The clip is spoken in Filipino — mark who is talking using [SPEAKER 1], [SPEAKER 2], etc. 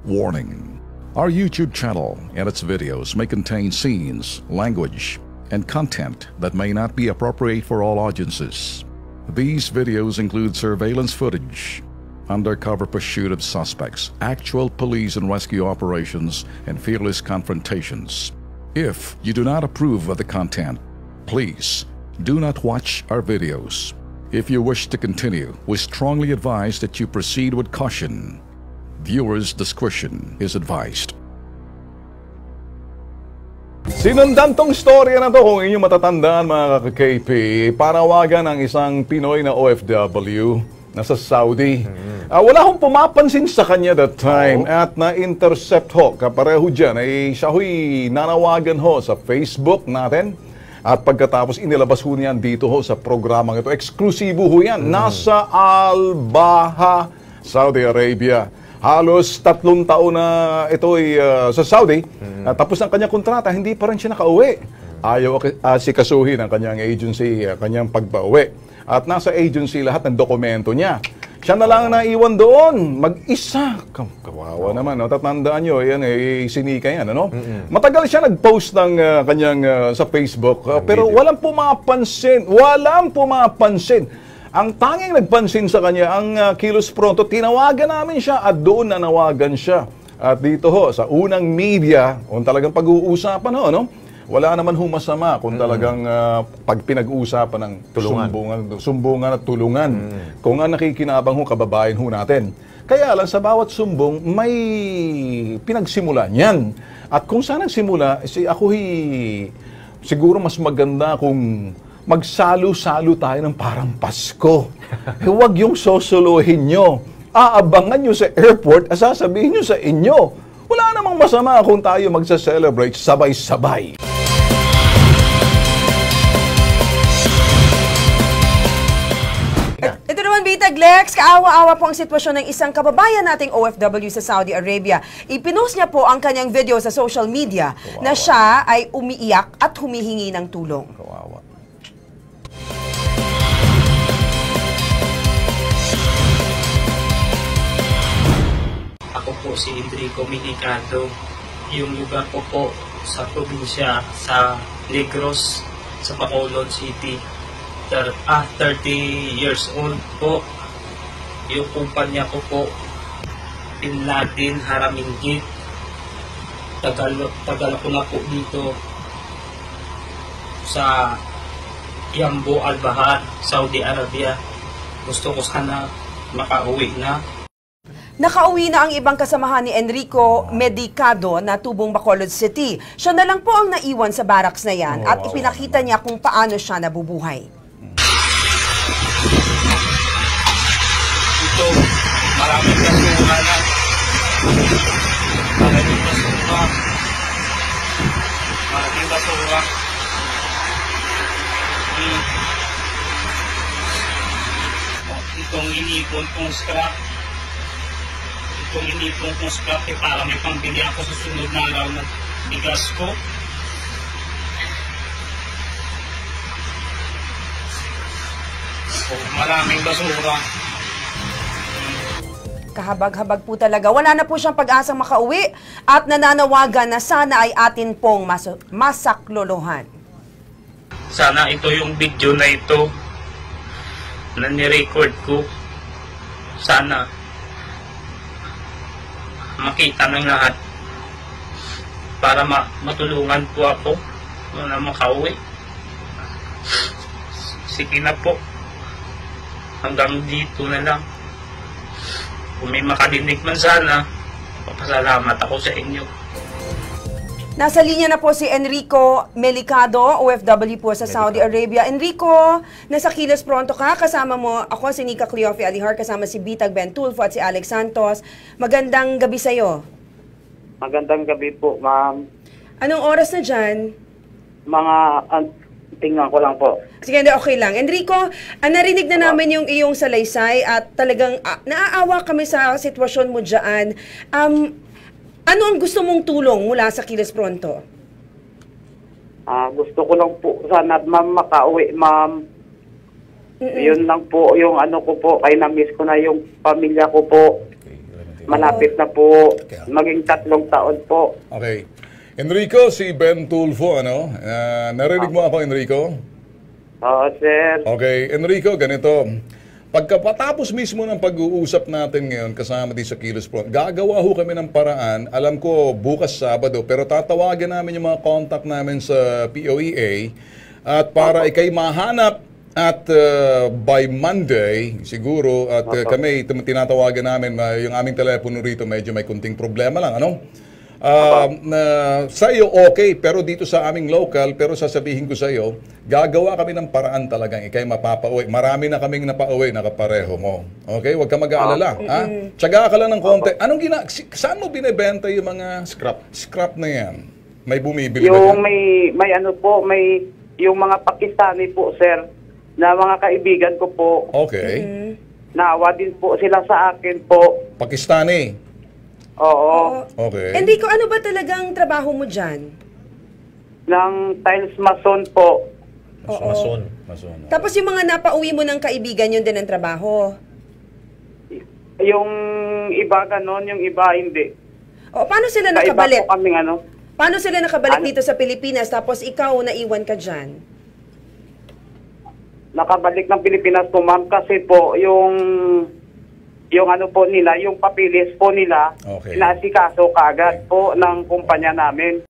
[SPEAKER 1] Warning: our YouTube channel and its videos may contain scenes, language, and content that may not be appropriate for all audiences. These videos include surveillance footage, undercover pursuit of suspects, actual police and rescue operations, and fearless confrontations. If you do not approve of the content, please do not watch our videos. If you wish to continue, we strongly advise that you proceed with caution. Viewers' discretion is advised.
[SPEAKER 2] Sinundan tong storya na to, kung inyong matatandaan mga ka-KP, panawagan ng isang Pinoy na OFW na sa Saudi. Wala akong pumapansin sa kanya that time at na-intercept ho. Kapareho dyan ay siya ho'y nanawagan ho sa Facebook natin. At pagkatapos inilabas ho niyan dito ho sa programang ito. Eksklusibo ho yan. Nasa Al-Baha, Saudi Arabia. Halos 3 taon na ito ay sa Saudi. Tapos ang kanyang kontrata, hindi pa rin siya nakauwi. Ayaw asikasuhin ang kanyang agency, kanyang pagpauwi. At nasa agency lahat ng dokumento niya. Siya na lang naiwan doon, mag-isa. Kawawa naman, no? Tatandaan nyo, yan, sinika yan, ano? Matagal siya nag-post ng kanyang sa Facebook, pero walang pumapansin. Walang pumapansin. Ang tanging nagpansin sa kanya, ang Kilos Pronto, tinawagan namin siya at doon nanawagan siya. At dito ho, sa unang media, kung talagang pag-uusapan ho, no? Wala naman masama kung talagang pag pinag-uusapan ng sumbungan at tulungan. Kung ang nakikinabang kababayan natin. Kaya lang sa bawat sumbong, may pinagsimulan yan. At kung saan nagsimula, siguro mas maganda kung magsalo-salo tayo ng parang Pasko. Huwag yung sosolohin nyo. Aabangan nyo sa airport, sasabihin nyo sa inyo. Wala namang masama kung tayo magsa-celebrate sabay-sabay.
[SPEAKER 3] Ito naman, Bitag Lex, kaawa-awa po ang sitwasyon ng isang kababayan nating OFW sa Saudi Arabia. Ipinost niya po ang kanyang video sa social media na siya ay umiiyak at humihingi ng tulong.
[SPEAKER 2] Kawawa.
[SPEAKER 4] Ako po si Enrico Minicado. Yung lugar ko po sa probinsya, sa Negros, sa Bacolod City. 30 years old po. Yung kumpanya ko po, Bin Laden Haraminggit. Tagal ko na po dito sa Yambo Al-Bahar, Saudi Arabia. Gusto ko sana makauwi na.
[SPEAKER 3] Nakauwi na ang ibang kasamahan ni Enrico Medicado na tubong Bacolod City. Siya na lang po ang naiwan sa barracks na yan at ipinakita niya kung paano siya nabubuhay.
[SPEAKER 4] Ito, maraming basura na. Maraming basura. Maraming basura. Itong inipon kong scrap. Itong inipon kong scrap para may pambili ako sa sunod na araw ng bigas ko. Maraming basura.
[SPEAKER 3] Kahabag-habag po talaga. Wala na po siyang pag-asang makauwi at nananawagan na sana ay atin pong masaklolohan.
[SPEAKER 4] Sana ito yung video na ito na nirecord ko. Sana makita ng lahat para matulungan po ako na makauwi. Sige na po. Hanggang dito na lang. Kung may makadinig man sana, papasalamat ako sa inyo.
[SPEAKER 3] Nasa linya na po si Enrico Melicado, OFW po sa Saudi Arabia. Enrico, nasa Kilos Pronto ka. Kasama mo ako, si Nika Cleofe Alihar, kasama si Bitag Ben Tulfo at si Alex Santos. Magandang gabi sa'yo.
[SPEAKER 5] Magandang gabi po, ma'am.
[SPEAKER 3] Anong oras na dyan?
[SPEAKER 5] Tingnan ko lang po.
[SPEAKER 3] Sige, okay lang. Enrico, narinig na namin yung iyong salaysay at talagang naaawa kami sa sitwasyon mo dyan. Ano ang gusto mong tulong mula sa Kilos Pronto?
[SPEAKER 5] Gusto ko lang po sana, ma'am, makauwi, ma'am. Yun lang po yung ano ko po. Ay, na-miss ko na yung pamilya ko po. Malapit na po. Maging 3 taon po.
[SPEAKER 2] Okay. Enrico, si Ben Tulfo, ano? Narinig mo ako, Enrico?
[SPEAKER 5] Oo, sir.
[SPEAKER 2] Okay, Enrico, ganito. Pagkatapos mismo ng pag-uusap natin ngayon kasama din sa Kilos Front, gagawa ho kami ng paraan. Alam ko bukas Sabado, pero tatawagan namin yung mga contact namin sa POEA at para ikay mahanap at by Monday siguro at kami tinatawagan namin yung aming telepono rito medyo may kunting problema lang, ano? Sa iyo okay, pero dito sa aming local, pero sasabihin ko sa iyo, gagawa kami ng paraan talagang ikay mapapauwi. Marami na kaming napauwi na kapareho mo. Okay? Huwag ka mag-aalala. Ha? Tsaga ka lang ng konti. Saan mo binebenta yung mga scrap na yan? May bumibili ba
[SPEAKER 5] Yung
[SPEAKER 2] dyan?
[SPEAKER 5] may ano po, may yung mga Pakistani po, sir, na mga kaibigan ko po.
[SPEAKER 2] Okay.
[SPEAKER 5] Naawa din po sila sa akin po.
[SPEAKER 2] Pakistani.
[SPEAKER 5] Oo.
[SPEAKER 2] Okay.
[SPEAKER 3] Enrico, ano ba talagang trabaho mo dyan?
[SPEAKER 5] Ng tiles mason po.
[SPEAKER 2] Mason.
[SPEAKER 3] Tapos yung mga napauwi mo ng kaibigan, yun din ang trabaho.
[SPEAKER 5] Yung iba ganon, yung iba hindi.
[SPEAKER 3] O, paano sila
[SPEAKER 5] Sa iba
[SPEAKER 3] nakabalik?
[SPEAKER 5] po kaming ano.
[SPEAKER 3] Paano sila nakabalik
[SPEAKER 5] Ano?
[SPEAKER 3] dito sa Pilipinas tapos ikaw naiwan ka dyan?
[SPEAKER 5] Nakabalik ng Pilipinas po, ma'am, kasi po yung ano po nila, yung papilis po nila,
[SPEAKER 2] Okay.
[SPEAKER 5] inaasikaso kaagad po ng kumpanya namin.